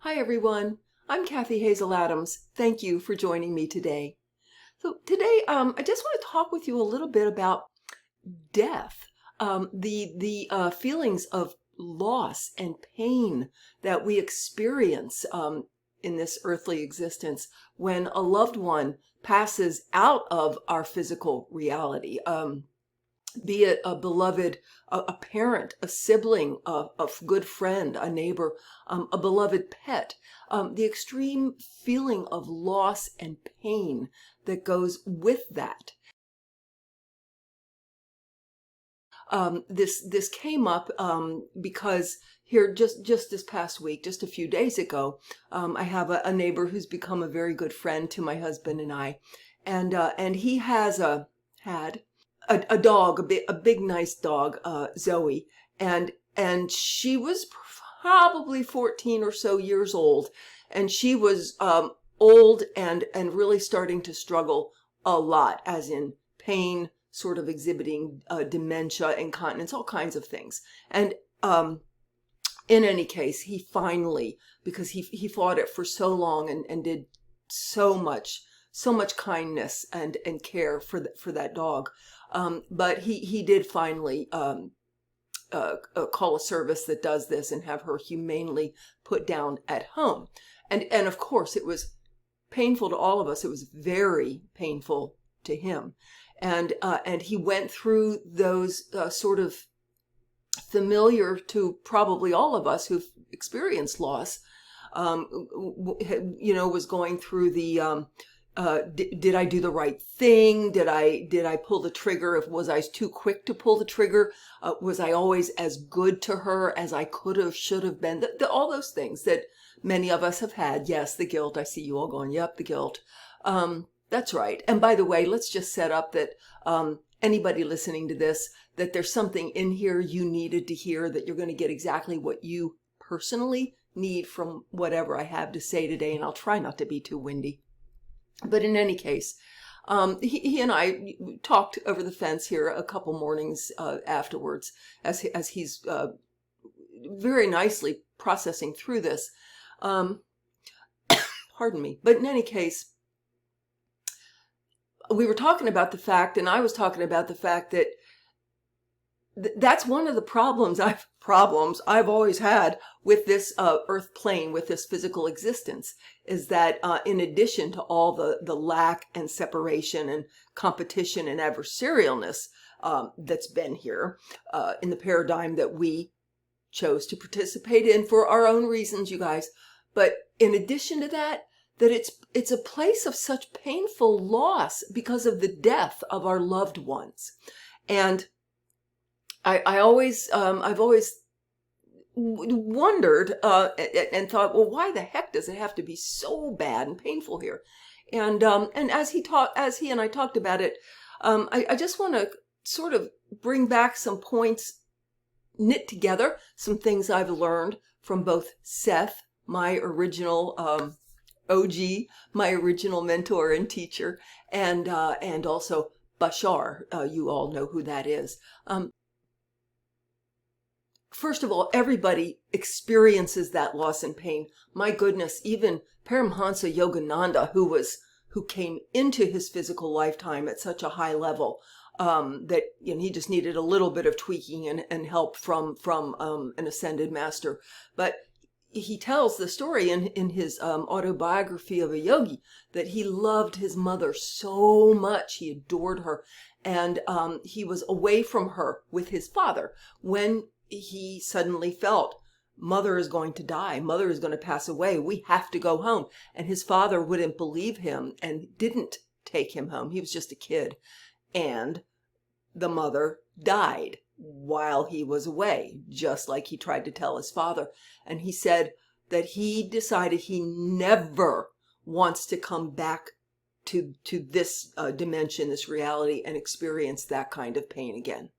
Hi everyone, I'm Kathy Hazel Adams. Thank you for joining me today. So today, I just want to talk with you a little bit about death, the feelings of loss and pain that we experience in this earthly existence when a loved one passes out of our physical reality. Be it a beloved, a parent, a sibling, a good friend, a neighbor, a beloved pet, the extreme feeling of loss and pain that goes with that. This came up because here just this past week, just a few days ago, I have a neighbor who's become a very good friend to my husband and I, and he has had a dog, a big nice dog, Zoe, and she was probably 14 or so years old, and she was old and really starting to struggle a lot, as in pain, sort of exhibiting dementia, incontinence, all kinds of things. And in any case, he finally, because he fought it for so long and did so much kindness and care for that dog. But he did finally call a service that does this and have her humanely put down at home. And of course, it was painful to all of us. It was very painful to him. And he went through those sort of familiar to probably all of us who've experienced loss, was going through the, did I do the right thing? Did I pull the trigger? Was I too quick to pull the trigger? Was I always as good to her as I could have, should have been? All those things that many of us have had. Yes, the guilt. I see you all going, yep, the guilt. That's right. And by the way, let's just set up that anybody listening to this, that there's something in here you needed to hear, that you're going to get exactly what you personally need from whatever I have to say today. And I'll try not to be too windy. But in any case, he and I talked over the fence here a couple mornings afterwards, as he's very nicely processing through this. Pardon me. But in any case, we were talking about the fact, and I was talking about the fact that that's one of the problems I've always had with this earth plane, with this physical existence, is that in addition to all the lack and separation and competition and adversarialness that's been here in the paradigm that we chose to participate in for our own reasons, you guys. But in addition to that, it's a place of such painful loss because of the death of our loved ones. And I've always wondered and thought, well, why the heck does it have to be so bad and painful here? And as he and I talked about it, I just want to sort of bring back some points, knit together some things I've learned from both Seth, my original OG, my original mentor and teacher, and also Bashar. You all know who that is. First of all, everybody experiences that loss and pain. My goodness, even Paramhansa Yogananda, who came into his physical lifetime at such a high level that he just needed a little bit of tweaking and help from an ascended master. But he tells the story in his autobiography of a yogi that he loved his mother so much, he adored her, and he was away from her with his father when he suddenly felt, mother is going to die, mother is going to pass away, we have to go home. And his father wouldn't believe him and didn't take him home. He was just a kid. And the mother died while he was away, just like he tried to tell his father. And he said that he decided he never wants to come back to this dimension, this reality, and experience that kind of pain again.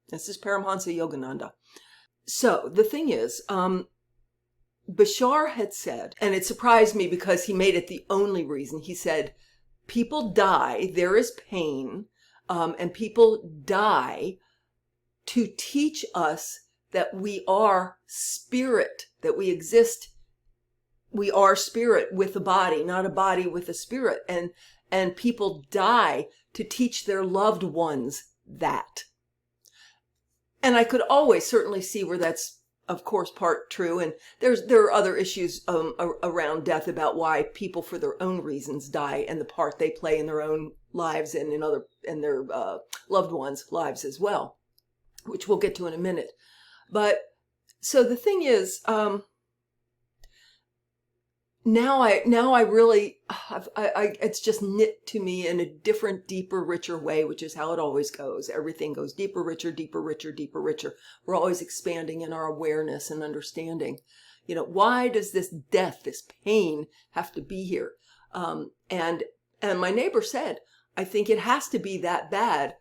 This is Paramhansa Yogananda. So the thing is, Bashar had said, and it surprised me because he made it the only reason, he said, people die, there is pain, and people die to teach us that we are spirit, that we exist we are spirit with a body, not a body with a spirit. And people die to teach their loved ones that. And I could always certainly see where that's, of course, part true. And there are other issues around death about why people, for their own reasons, die, and the part they play in their own lives and in their loved ones' lives as well, which we'll get to in a minute. But so the thing is, now I really, it's just knit to me in a different, deeper, richer way, which is how it always goes. Everything goes deeper, richer, deeper, richer, deeper, richer. We're always expanding in our awareness and understanding. Why does this death, this pain have to be here? And my neighbor said, I think it has to be that bad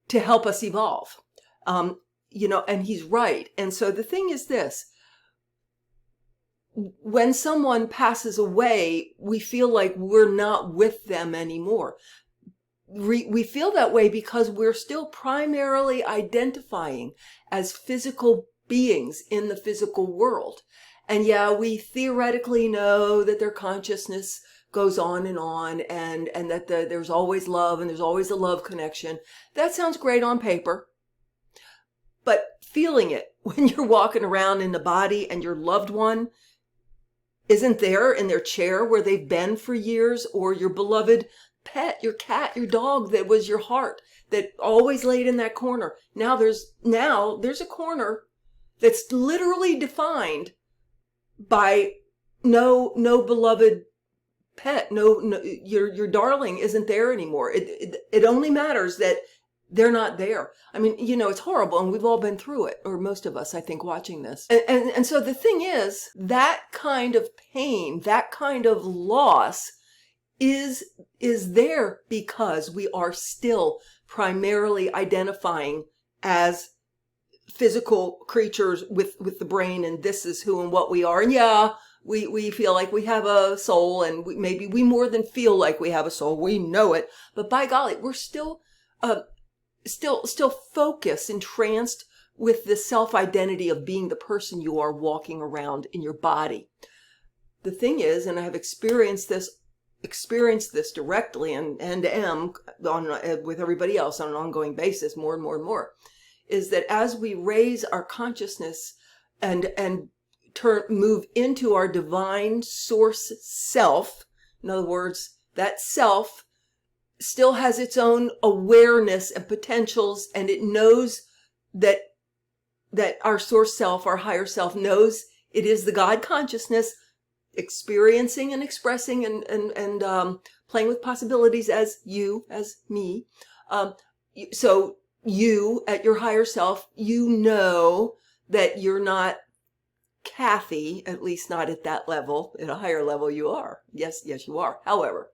to help us evolve. And he's right. And so the thing is this. When someone passes away, we feel like we're not with them anymore. We feel that way because we're still primarily identifying as physical beings in the physical world. And yeah, we theoretically know that their consciousness goes on, and that there's always love and there's always a love connection. That sounds great on paper. But feeling it when you're walking around in the body and your loved one isn't there in their chair where they've been for years, or your beloved pet, your cat, your dog that was your heart, that always laid in that corner. Now there's a corner that's literally defined by no beloved pet, no your darling isn't there anymore. It only matters that they're not there. I mean, it's horrible, and we've all been through it, or most of us, I think, watching this. And so the thing is, that kind of pain, that kind of loss is there because we are still primarily identifying as physical creatures with the brain, and this is who and what we are. And yeah, we feel like we have a soul, and maybe we more than feel like we have a soul. We know it. But by golly, we're still focused, entranced with the self-identity of being the person you are walking around in your body. The thing is, and I have experienced this directly and am with everybody else on an ongoing basis more and more and more, is that as we raise our consciousness and move into our divine source self, in other words, that self still has its own awareness and potentials, and it knows that our source self, our higher self, knows it is the God consciousness experiencing and expressing and playing with possibilities as you, as me. So you, at your higher self, you know that you're not Kathy, at least not at that level. At a higher level you are. Yes, you are. However,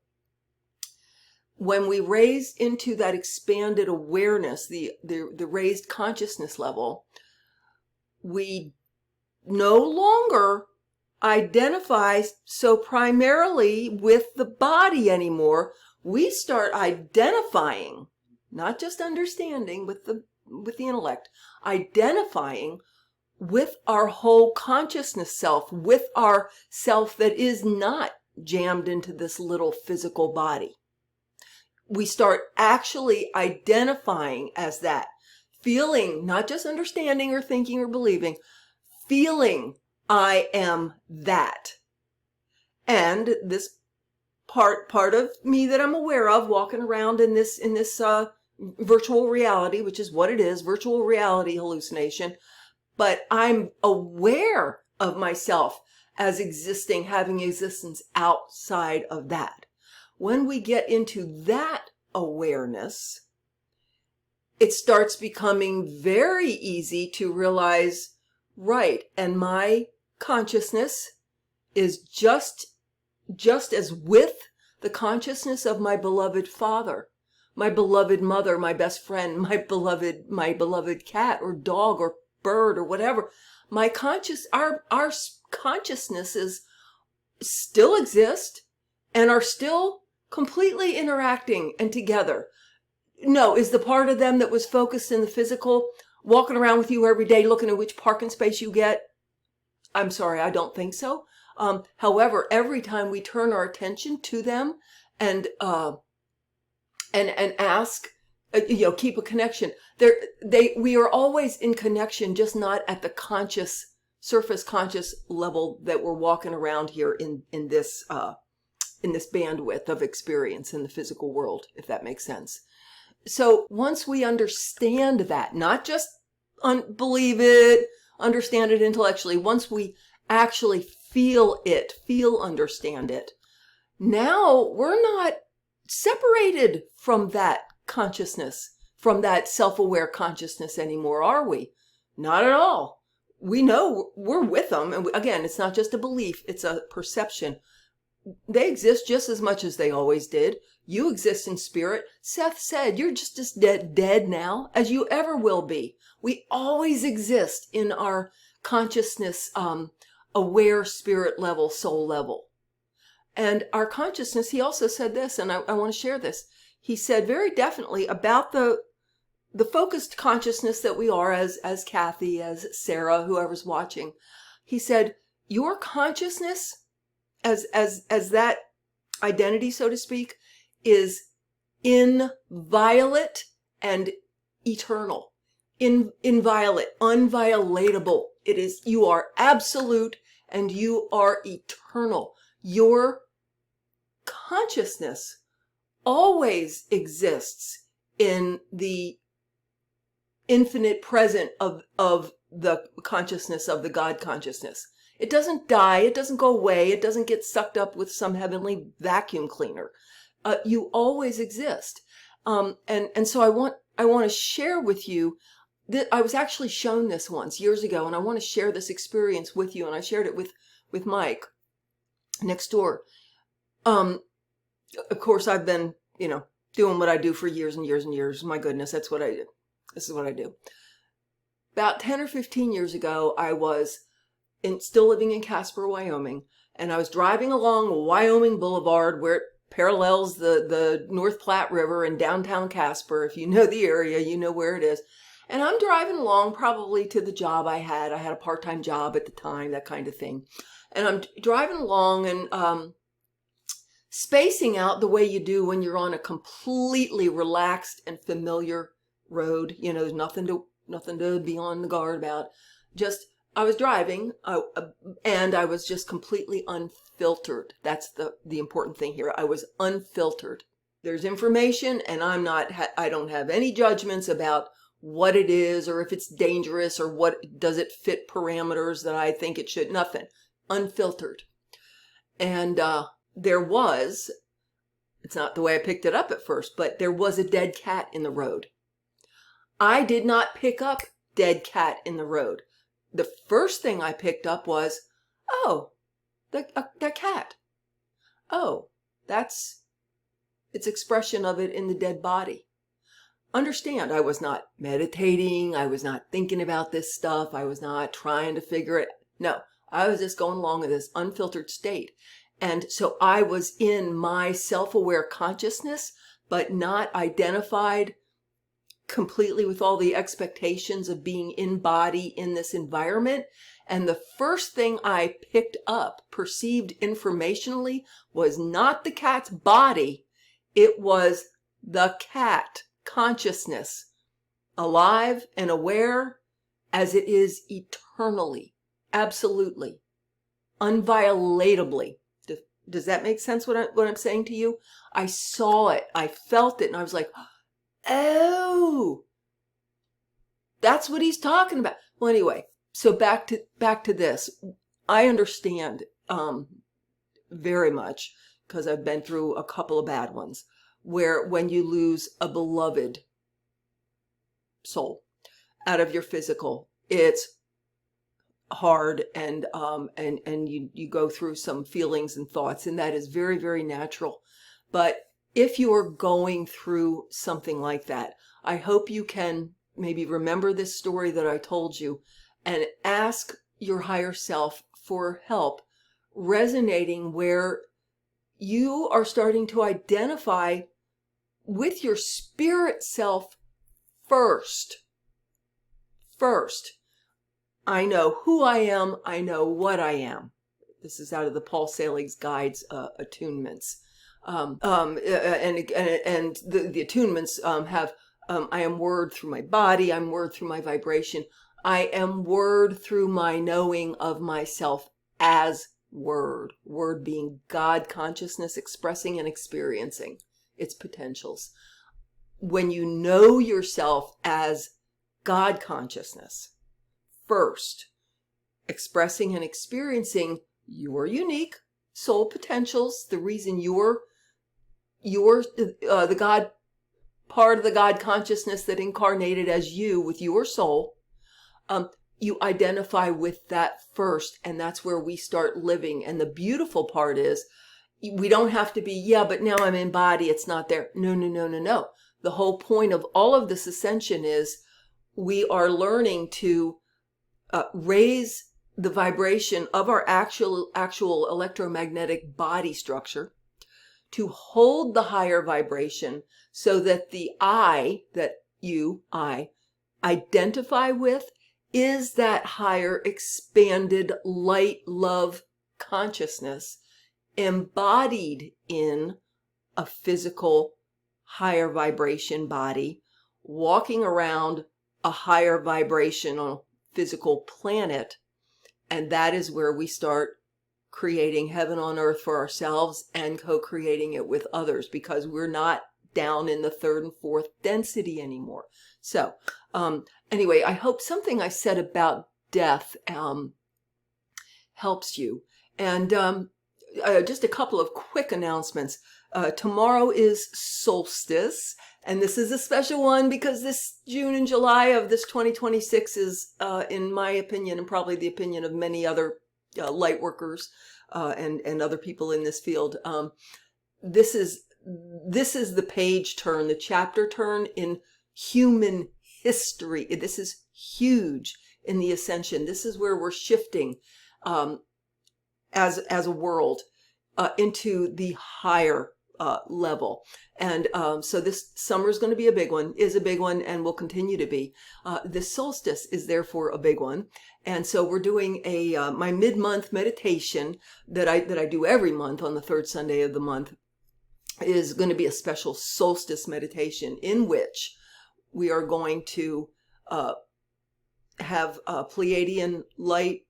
when we raise into that expanded awareness, the raised consciousness level, we no longer identify so primarily with the body anymore. We start identifying, not just understanding with the intellect, identifying with our whole consciousness self, with our self that is not jammed into this little physical body. We start actually identifying as that, feeling, not just understanding or thinking or believing, feeling I am that. And this part of me that I'm aware of walking around in this virtual reality, which is what it is, virtual reality hallucination, but I'm aware of myself as existing, having existence outside of that. When we get into that awareness, it starts becoming very easy to realize, right, and my consciousness is just as with the consciousness of my beloved father, my beloved mother, my best friend, my beloved cat or dog or bird or whatever. Our consciousnesses still exist and are still completely interacting and together. No, is the part of them that was focused in the physical walking around with you every day looking at which parking space you get? I'm sorry, I don't think so. However, every time we turn our attention to them and and ask, keep a connection. We are always in connection, just not at the surface conscious level that we're walking around here in this bandwidth of experience in the physical world, if that makes sense. So once we understand that, not just believe it, understand it intellectually, once we actually feel it, understand it, now we're not separated from that consciousness, from that self-aware consciousness anymore, are we? Not at all. We know we're with them. And again, it's not just a belief, it's a perception. They exist just as much as they always did. You exist in spirit. Seth said, you're just as dead now as you ever will be. We always exist in our consciousness, aware spirit level, soul level. And our consciousness, he also said this, and I want to share this. He said very definitely about the focused consciousness that we are as Kathy, as Sarah, whoever's watching. He said, your consciousness as that identity, so to speak, is inviolate and eternal. Inviolate, unviolatable. It is, you are absolute and you are eternal. Your consciousness always exists in the infinite present of the consciousness of the God consciousness. It doesn't die. It doesn't go away. It doesn't get sucked up with some heavenly vacuum cleaner. You always exist. And so I want to share with you that I was actually shown this once years ago, and I want to share this experience with you. And I shared it with Mike next door. Of course, I've been, doing what I do for years and years and years. My goodness, that's what I do. This is what I do. About 10 or 15 years ago, I was still living in Casper, Wyoming, and I was driving along Wyoming Boulevard where it parallels the North Platte River in downtown Casper. If you know the area, you know where it is. And I'm driving along probably to the job I had. I had a part-time job at the time, that kind of thing. And I'm driving along and spacing out the way you do when you're on a completely relaxed and familiar road. There's nothing to be on the guard about. Just, I was driving and I was just completely unfiltered. That's the important thing here. I was unfiltered. There's information and I don't have any judgments about what it is or if it's dangerous or does it fit parameters that I think it should. Nothing. Unfiltered. And it's not the way I picked it up at first, but there was a dead cat in the road. I did not pick up dead cat in the road. The first thing I picked up was, oh, the cat. Oh, that's its expression of it in the dead body. Understand, I was not meditating. I was not thinking about this stuff. I was not trying to figure it. No, I was just going along in this unfiltered state. And so I was in my self-aware consciousness, but not identified completely with all the expectations of being in body in this environment. And the first thing I picked up, perceived informationally, was not the cat's body. It was the cat consciousness, alive and aware as it is eternally, absolutely, unviolatably. Does that make sense what I'm saying to you? I saw it, I felt it, and I was like, oh, that's what he's talking about. Well, anyway, so back to this. I understand very much, because I've been through a couple of bad ones, where when you lose a beloved soul out of your physical, it's hard and you go through some feelings and thoughts, and that is very, very natural. But if you are going through something like that, I hope you can maybe remember this story that I told you and ask your higher self for help resonating where you are starting to identify with your spirit self first. I know who I am. I know what I am. This is out of the Paul Selig's Guides attunements. And the attunements have, I am word through my body. I'm word through my vibration. I am word through my knowing of myself as word. Word being God consciousness expressing and experiencing its potentials. When you know yourself as God consciousness, first, expressing and experiencing your unique soul potentials, the reason you're the God part of the God consciousness that incarnated as you with your soul, you identify with that first, and that's where we start living. And the beautiful part is we don't have to be, yeah, but now I'm in body, it's not there. No, no, no, no, no. The whole point of all of this ascension is we are learning to raise the vibration of our actual electromagnetic body structure, to hold the higher vibration so that the I identify with is that higher expanded light love consciousness embodied in a physical higher vibration body, walking around a higher vibrational physical planet. And that is where we start creating heaven on earth for ourselves and co-creating it with others, because we're not down in the third and fourth density anymore. So anyway, I hope something I said about death helps you. And just a couple of quick announcements. Tomorrow is solstice, and this is a special one because this June and July of this 2026 is, in my opinion, and probably the opinion of many other light workers and other people in this field, this is the page turn, the chapter turn in human history. This is huge in the ascension. This is where we're shifting as a world into the higher level. And so this summer is going to be a big one, and will continue to be. This solstice is therefore a big one. And so we're doing my mid-month meditation that I do every month on the third Sunday of the month is going to be a special solstice meditation in which we are going to have Pleiadian light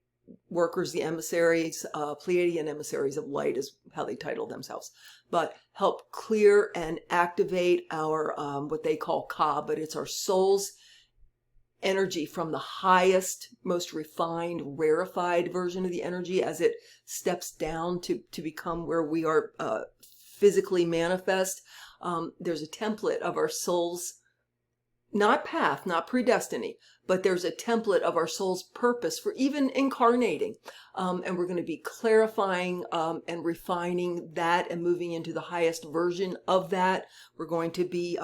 workers, the emissaries, Pleiadian emissaries of light is how they title themselves, but help clear and activate our what they call Ka, but it's our soul's energy from the highest, most refined, rarefied version of the energy as it steps down to become where we are physically manifest. There's a template of our soul's, not path, not predestiny, but there's a template of our soul's purpose for even incarnating. And we're going to be clarifying and refining that and moving into the highest version of that. We're going to be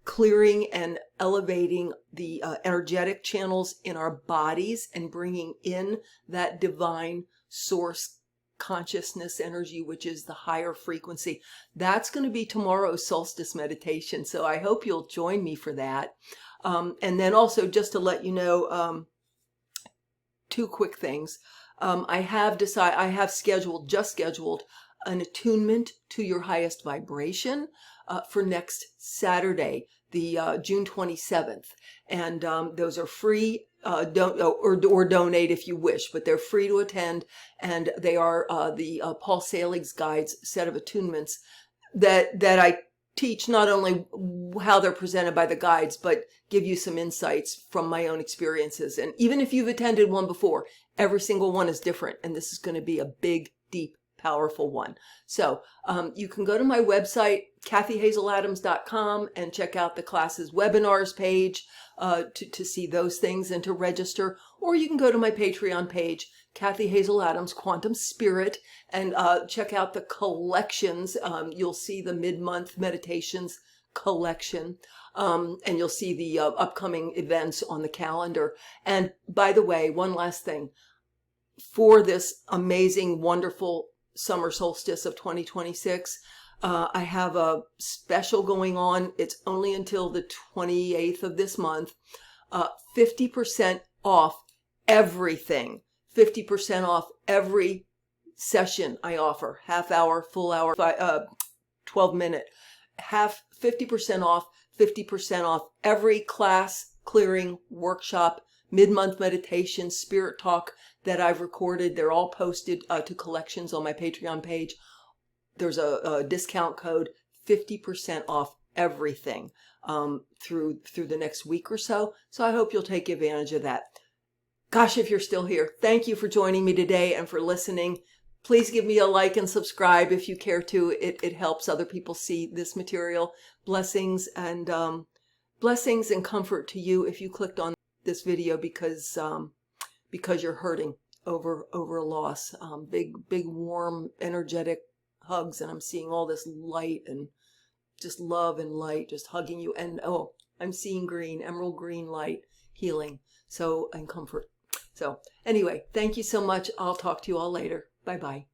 clearing and elevating the energetic channels in our bodies and bringing in that divine source consciousness energy, which is the higher frequency. That's going to be tomorrow's solstice meditation. So I hope you'll join me for that. And then also just to let you know, two quick things. I have scheduled an attunement to your highest vibration for next Saturday, the June 27th. And those are free. Don't or donate if you wish, but they're free to attend, and they are the Paul Selig's Guides set of attunements that I teach, not only how they're presented by the guides, but give you some insights from my own experiences. And even if you've attended one before, every single one is different, and this is going to be a big, deep, powerful one. So you can go to my website, kathyhazeladams.com, and check out the class's webinars page to see those things and to register. Or you can go to my Patreon page, Kathy Hazel Adams Quantum Spirit, and check out the collections. You'll see the mid-month meditations collection, and you'll see the upcoming events on the calendar. And by the way, one last thing. For this amazing, wonderful summer solstice of 2026, I have a special going on. It's only until the 28th of this month, 50% off everything. 50% off every session I offer. Half hour, full hour, 12-minute. 50% off, 50% off every class, clearing, workshop, mid-month meditation, spirit talk that I've recorded. They're all posted to collections on my Patreon page. There's a discount code, 50% off everything through the next week or so. So I hope you'll take advantage of that. Gosh, if you're still here, thank you for joining me today and for listening. Please give me a like and subscribe if you care to. It helps other people see this material. Blessings and comfort to you if you clicked on this video because you're hurting over a loss. Big warm energetic hugs, and I'm seeing all this light and just love and light just hugging you. And oh, I'm seeing green, emerald green light healing. So, and comfort. So anyway, thank you so much. I'll talk to you all later. Bye-bye.